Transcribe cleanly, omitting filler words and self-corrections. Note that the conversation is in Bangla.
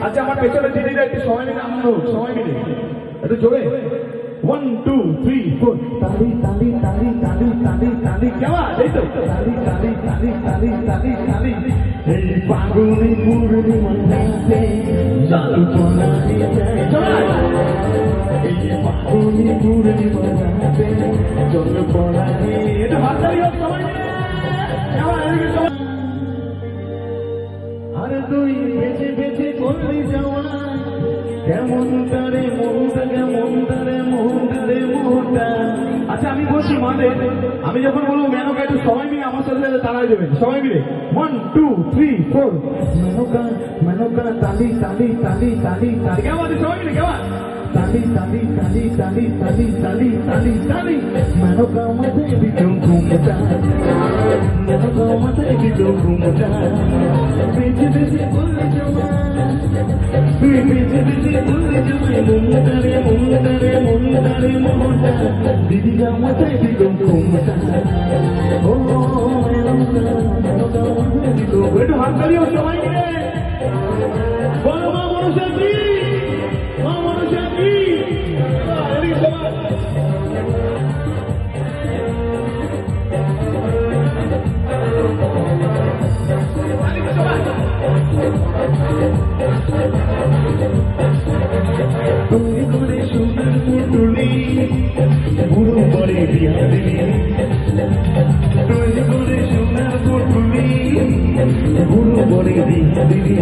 আচ্ছা আমার পেছনে দিদিরা একটু সময় মিলে আমরা সময় মিলে একটু জোরে 1 2 3 4 তালি তালি তালি তালি তালি তালি কেমন এই তো তালি তালি তালি তালি তালি তালি এই পাগলি পুরনি মন্দাতে চালু কোনাতে যায় এই পাগলি পুরনি মন্দাতে চল কোনাতে এটা ভাতাই হোক সময় মিলে কেমন এদিকে সময় আরে তুই বেঁচে বেঁচে করলি যাওয়া কেমন তারে মনটা আচ্ছা আমি বলছি মানে আমি যখন বলবো মেনকা একটু সবাই মিলে আমার সাথে তাড়াই দেবেন সবাই মিলে 1 2 3 4 মেনকা তালি তালি তালি তালি তালি কেমন সবাই মিলে কেমন তালি তালি তালি তালি তালি তালি তালি তালি মেনকা মধ্যে বিচুম ঘুমটা মেনকা মধ্যে বিচুম ঘুমটা বেঁচে বেঁচে বললে যাওয়া তুই বেঁচে বেঁচে বললে যাওয়া মুন্দারে মোহনটা দিদিরা মাথায় বিচুম ঘুমটা ও মেনকা মধ্যে বিচুম একটু হাত তালিও সবাই মিলে বলো মা মনসা কি মা মনসা কি তুমি করে সুন্দর পুটুলি বুড়ো পরে বিয়া দিলি তুমি করে সুন্দর পুটুলি বুড়ো পরে বিয়া দিলি